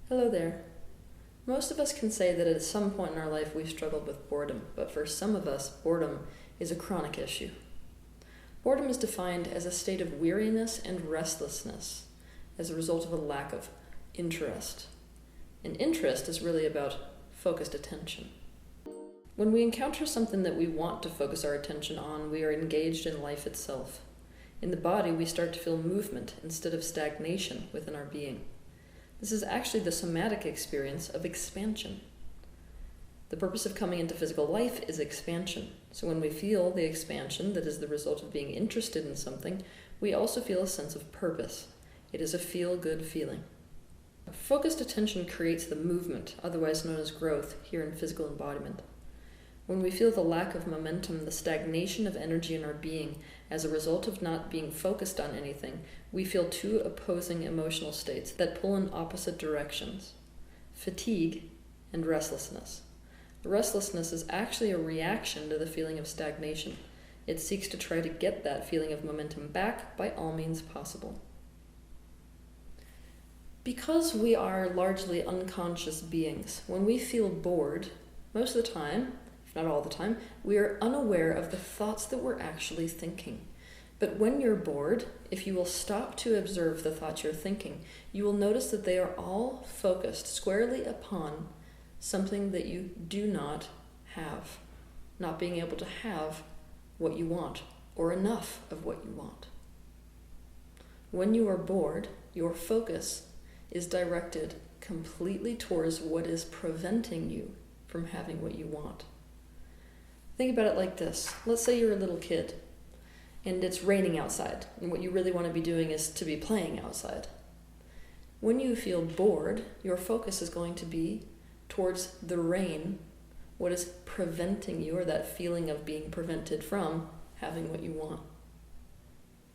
Hello there. Most of us can say that at some point in our life we've struggled with boredom, but for some of us, boredom is a chronic issue. Boredom is defined as a state of weariness and restlessness as a result of a lack of interest. And interest is really about focused attention. When we encounter something that we want to focus our attention on, we are engaged in life itself. In the body, we start to feel movement instead of stagnation within our being. This is actually the somatic experience of expansion. The purpose of coming into physical life is expansion. So when we feel the expansion that is the result of being interested in something, we also feel a sense of purpose. It is a feel-good feeling. Focused attention creates the movement, otherwise known as growth, here in physical embodiment. When we feel the lack of momentum, the stagnation of energy in our being, as a result of not being focused on anything, we feel two opposing emotional states that pull in opposite directions: fatigue and restlessness. Restlessness is actually a reaction to the feeling of stagnation. It seeks to try to get that feeling of momentum back by all means possible. Because we are largely unconscious beings, when we feel bored, most of the time, not all the time, we are unaware of the thoughts that we're actually thinking. But when you're bored, if you will stop to observe the thoughts you're thinking, you will notice that they are all focused squarely upon something that you do not have, not being able to have what you want, or enough of what you want. When you are bored, your focus is directed completely towards what is preventing you from having what you want. Think about it like this. Let's say you're a little kid and it's raining outside, and what you really want to be doing is to be playing outside. When you feel bored, your focus is going to be towards the rain, what is preventing you, or that feeling of being prevented from having what you want.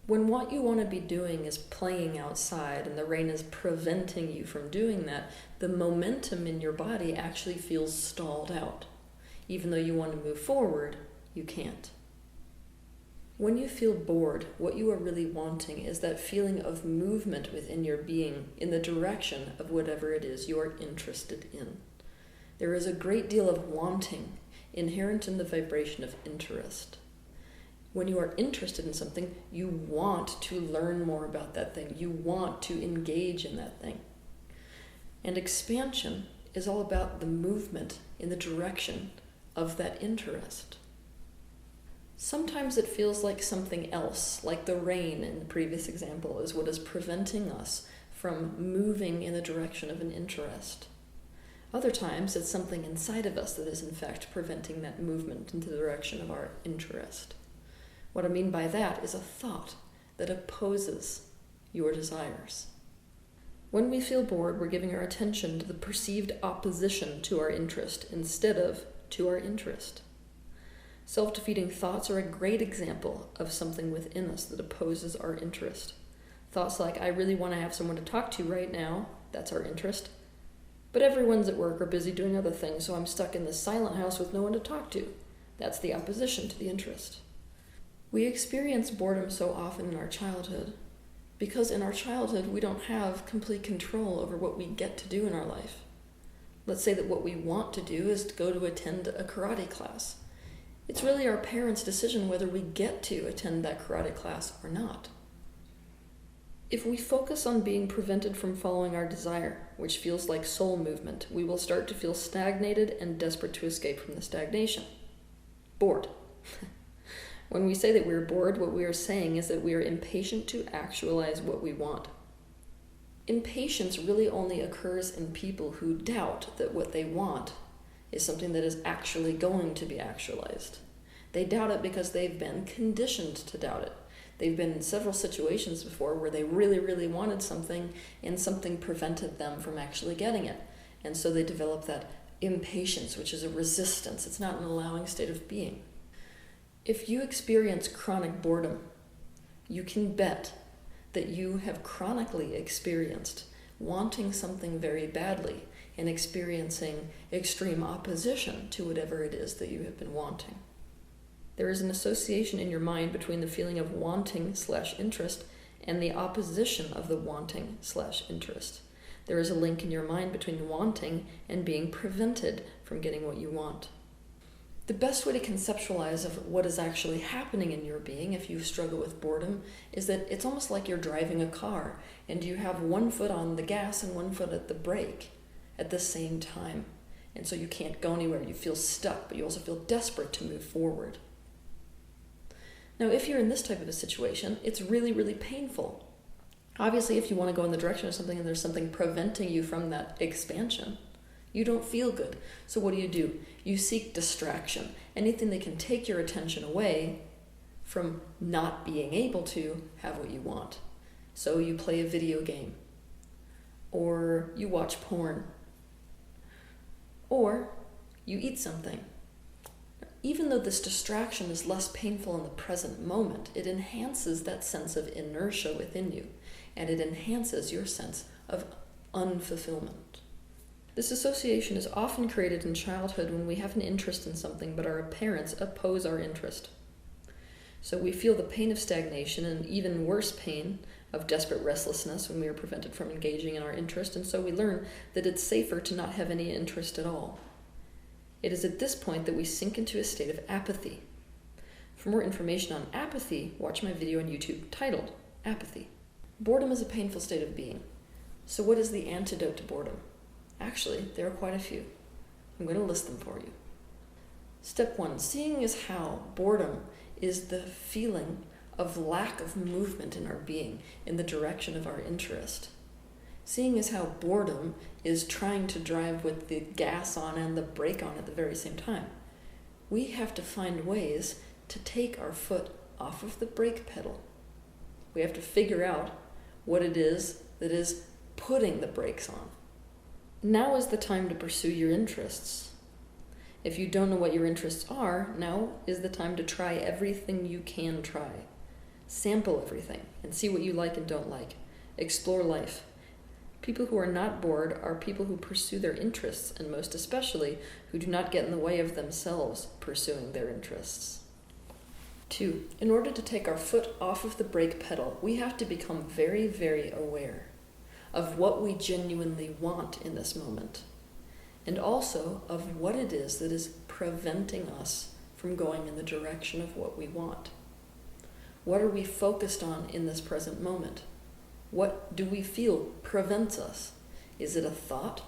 When what you want to be doing is playing outside and the rain is preventing you from doing that, the momentum in your body actually feels stalled out. Even though you want to move forward, you can't. When you feel bored, what you are really wanting is that feeling of movement within your being in the direction of whatever it is you're interested in. There is a great deal of wanting inherent in the vibration of interest. When you are interested in something, you want to learn more about that thing. You want to engage in that thing. And expansion is all about the movement in the direction of that interest. Sometimes it feels like something else, like the rain in the previous example, is what is preventing us from moving in the direction of an interest. Other times it's something inside of us that is in fact preventing that movement into the direction of our interest. What I mean by that is a thought that opposes your desires. When we feel bored, we're giving our attention to the perceived opposition to our interest instead of to our interest. Self-defeating thoughts are a great example of something within us that opposes our interest. Thoughts like, I really want to have someone to talk to right now, that's our interest. But everyone's at work or busy doing other things, so I'm stuck in this silent house with no one to talk to. That's the opposition to the interest. We experience boredom so often in our childhood because in our childhood we don't have complete control over what we get to do in our life. Let's say that what we want to do is to go to attend a karate class. It's really our parents' decision whether we get to attend that karate class or not. If we focus on being prevented from following our desire, which feels like soul movement, we will start to feel stagnated and desperate to escape from the stagnation. Bored. When we say that we're bored, what we are saying is that we are impatient to actualize what we want. Impatience really only occurs in people who doubt that what they want is something that is actually going to be actualized. They doubt it because they've been conditioned to doubt it. They've been in several situations before where they really, really wanted something and something prevented them from actually getting it. And so they develop that impatience, which is a resistance. It's not an allowing state of being. If you experience chronic boredom, you can bet that you have chronically experienced wanting something very badly and experiencing extreme opposition to whatever it is that you have been wanting. There is an association in your mind between the feeling of wanting/interest and the opposition of the wanting/interest. There is a link in your mind between wanting and being prevented from getting what you want. The best way to conceptualize of what is actually happening in your being if you struggle with boredom is that it's almost like you're driving a car and you have one foot on the gas and one foot at the brake at the same time. And so you can't go anywhere. You feel stuck, but you also feel desperate to move forward. Now, if you're in this type of a situation, it's really, really painful. Obviously, if you want to go in the direction of something and there's something preventing you from that expansion, you don't feel good. So what do? You seek distraction. Anything that can take your attention away from not being able to have what you want. So you play a video game, or you watch porn, or you eat something. Even though this distraction is less painful in the present moment, it enhances that sense of inertia within you, and it enhances your sense of unfulfillment. This association is often created in childhood when we have an interest in something, but our parents oppose our interest. So we feel the pain of stagnation and even worse pain of desperate restlessness when we are prevented from engaging in our interest, and so we learn that it's safer to not have any interest at all. It is at this point that we sink into a state of apathy. For more information on apathy, watch my video on YouTube titled Apathy. Boredom is a painful state of being. So what is the antidote to boredom? Actually, there are quite a few. I'm going to list them for you. Step 1, seeing as how boredom is the feeling of lack of movement in our being in the direction of our interest. Seeing as how boredom is trying to drive with the gas on and the brake on at the very same time. We have to find ways to take our foot off of the brake pedal. We have to figure out what it is that is putting the brakes on. Now is the time to pursue your interests. If you don't know what your interests are, now is the time to try everything you can try. Sample everything and see what you like and don't like. Explore life. People who are not bored are people who pursue their interests, and most especially who do not get in the way of themselves pursuing their interests. 2, in order to take our foot off of the brake pedal, we have to become very, very aware of what we genuinely want in this moment, and also of what it is that is preventing us from going in the direction of what we want. What are we focused on in this present moment? What do we feel prevents us? Is it a thought?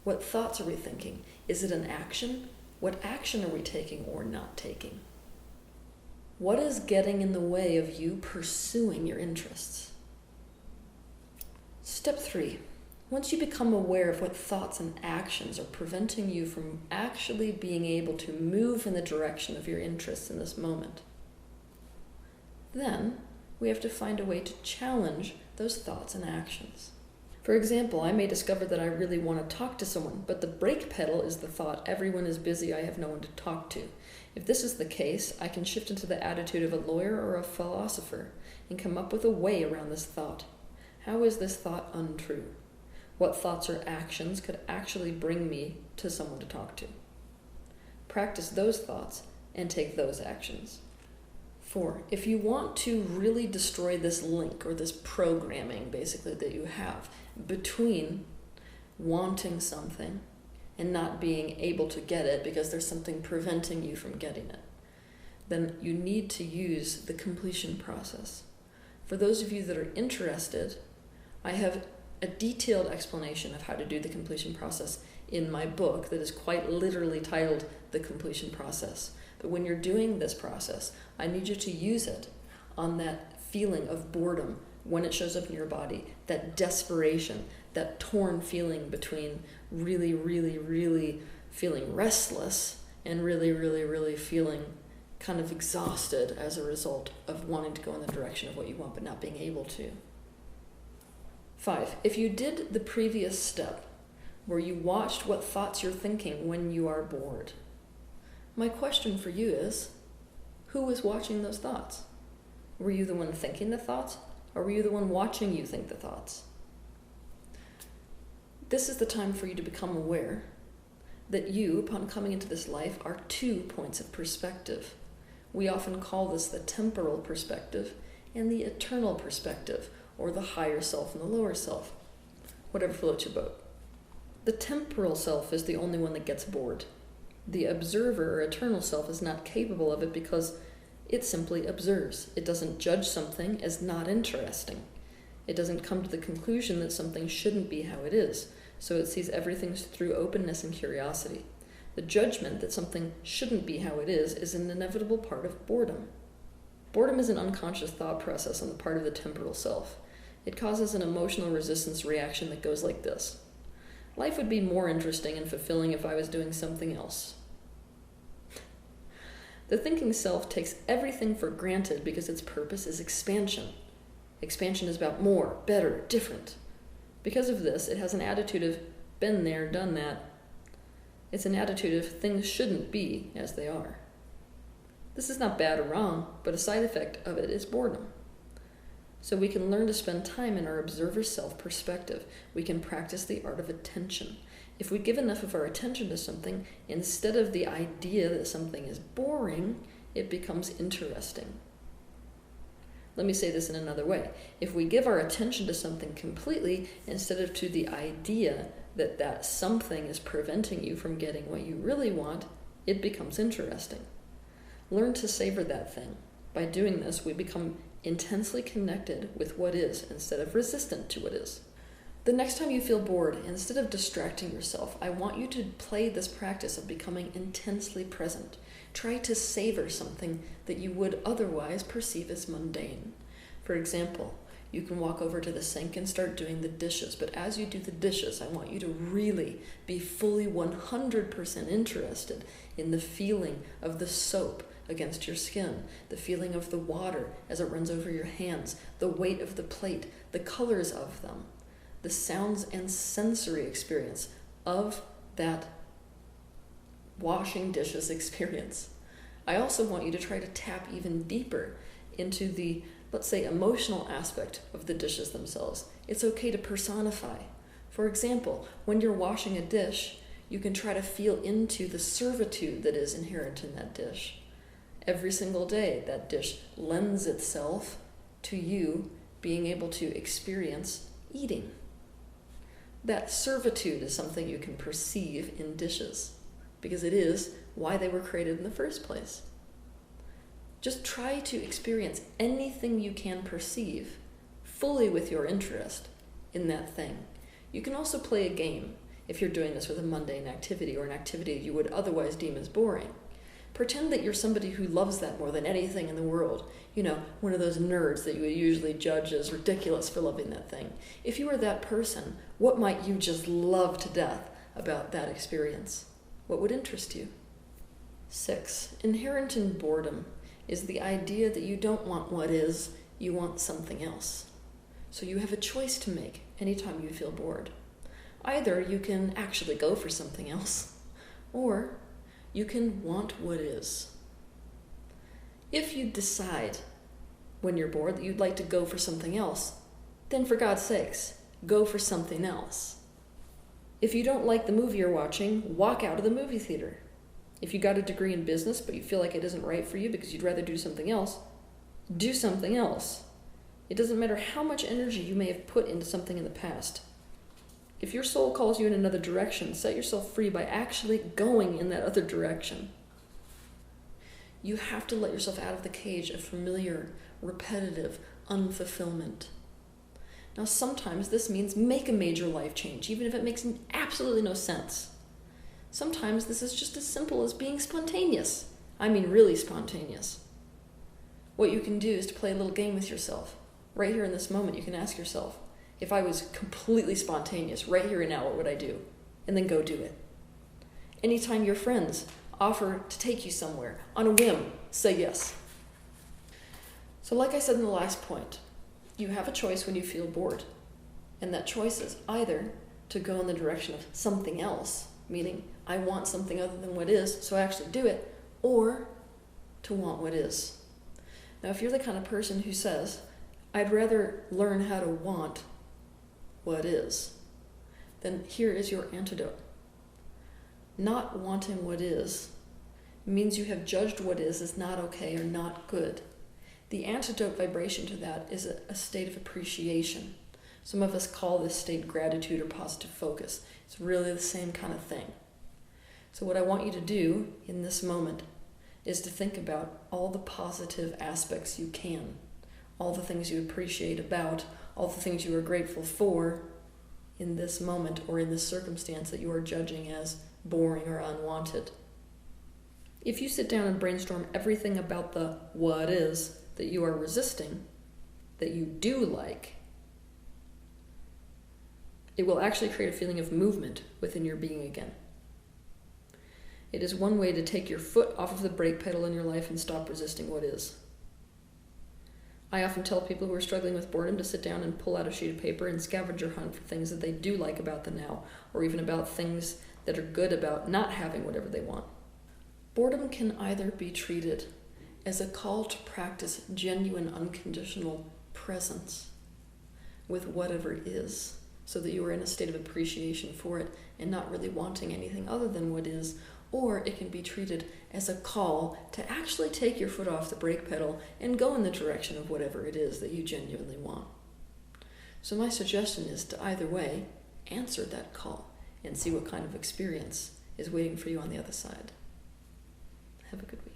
What thoughts are we thinking? Is it an action? What action are we taking or not taking? What is getting in the way of you pursuing your interests? Step 3. Once you become aware of what thoughts and actions are preventing you from actually being able to move in the direction of your interests in this moment, then we have to find a way to challenge those thoughts and actions. For example, I may discover that I really want to talk to someone, but the brake pedal is the thought, everyone is busy, I have no one to talk to. If this is the case, I can shift into the attitude of a lawyer or a philosopher and come up with a way around this thought. How is this thought untrue? What thoughts or actions could actually bring me to someone to talk to? Practice those thoughts and take those actions. 4, if you want to really destroy this link or this programming basically that you have between wanting something and not being able to get it because there's something preventing you from getting it, then you need to use the completion process. For those of you that are interested, I have a detailed explanation of how to do the completion process in my book that is quite literally titled The Completion Process. But when you're doing this process, I need you to use it on that feeling of boredom when it shows up in your body, that desperation, that torn feeling between really, really, really feeling restless and really, really, really feeling kind of exhausted as a result of wanting to go in the direction of what you want but not being able to. 5, if you did the previous step where you watched what thoughts you're thinking when you are bored, my question for you is, who was watching those thoughts? Were you the one thinking the thoughts, or were you the one watching you think the thoughts? This is the time for you to become aware that you, upon coming into this life, are 2 points of perspective. We often call this the temporal perspective and the eternal perspective, or the higher self and the lower self. whatever floats your boat. The temporal self is the only one that gets bored. The observer or eternal self is not capable of it because it simply observes. It doesn't judge something as not interesting. It doesn't come to the conclusion that something shouldn't be how it is, so it sees everything through openness and curiosity. The judgment that something shouldn't be how it is an inevitable part of boredom. Boredom is an unconscious thought process on the part of the temporal self. It causes an emotional resistance reaction that goes like this. Life would be more interesting and fulfilling if I was doing something else. The thinking self takes everything for granted because its purpose is expansion. Expansion is about more, better, different. Because of this, it has an attitude of been there, done that. It's an attitude of things shouldn't be as they are. This is not bad or wrong, but a side effect of it is boredom. So we can learn to spend time in our observer self perspective. We can practice the art of attention. If we give enough of our attention to something, instead of the idea that something is boring, it becomes interesting. Let me say this in another way. If we give our attention to something completely, instead of to the idea that that something is preventing you from getting what you really want, it becomes interesting. Learn to savor that thing. By doing this, we become intensely connected with what is instead of resistant to what is. The next time you feel bored, instead of distracting yourself, I want you to play this practice of becoming intensely present. Try to savor something that you would otherwise perceive as mundane. For example, you can walk over to the sink and start doing the dishes, but as you do the dishes, I want you to really be fully 100% interested in the feeling of the soap against your skin, the feeling of the water as it runs over your hands, the weight of the plate, the colors of them, the sounds and sensory experience of that washing dishes experience. I also want you to try to tap even deeper into the, let's say, emotional aspect of the dishes themselves. It's okay to personify. For example, when you're washing a dish, you can try to feel into the servitude that is inherent in that dish. Every single day, that dish lends itself to you being able to experience eating. That servitude is something you can perceive in dishes, because it is why they were created in the first place. Just try to experience anything you can perceive fully with your interest in that thing. You can also play a game if you're doing this with a mundane activity or an activity you would otherwise deem as boring. Pretend that you're somebody who loves that more than anything in the world. You know, one of those nerds that you would usually judge as ridiculous for loving that thing. If you were that person, what might you just love to death about that experience? What would interest you? 6. Inherent in boredom is the idea that you don't want what is, you want something else. So you have a choice to make anytime you feel bored. Either you can actually go for something else, or you can want what is. If you decide when you're bored that you'd like to go for something else, then for God's sakes, go for something else. If you don't like the movie you're watching, walk out of the movie theater. If you got a degree in business but you feel like it isn't right for you because you'd rather do something else, do something else. It doesn't matter how much energy you may have put into something in the past. If your soul calls you in another direction, set yourself free by actually going in that other direction. You have to let yourself out of the cage of familiar, repetitive unfulfillment. Now, sometimes this means make a major life change, even if it makes absolutely no sense. Sometimes this is just as simple as being spontaneous. I mean really spontaneous. What you can do is to play a little game with yourself. Right here in this moment, you can ask yourself, if I was completely spontaneous right here and now, what would I do? And then go do it. Anytime your friends offer to take you somewhere on a whim, say yes. So like I said in the last point, you have a choice when you feel bored. And that choice is either to go in the direction of something else, meaning I want something other than what is, so I actually do it, or to want what is. Now, if you're the kind of person who says, I'd rather learn how to want what is, then here is your antidote. Not wanting what is means you have judged what is as not okay or not good. The antidote vibration to that is a state of appreciation. Some of us call this state gratitude or positive focus. It's really the same kind of thing. So what I want you to do in this moment is to think about all the positive aspects you can, all the things you appreciate about, all the things you are grateful for in this moment or in this circumstance that you are judging as boring or unwanted. If you sit down and brainstorm everything about the what is that you are resisting, that you do like, it will actually create a feeling of movement within your being again. It is one way to take your foot off of the brake pedal in your life and stop resisting what is. I often tell people who are struggling with boredom to sit down and pull out a sheet of paper and scavenger hunt for things that they do like about the now, or even about things that are good about not having whatever they want. Boredom can either be treated as a call to practice genuine, unconditional presence with whatever is, so that you are in a state of appreciation for it and not really wanting anything other than what is, or it can be treated as a call to actually take your foot off the brake pedal and go in the direction of whatever it is that you genuinely want. So my suggestion is to either way, answer that call and see what kind of experience is waiting for you on the other side. Have a good week.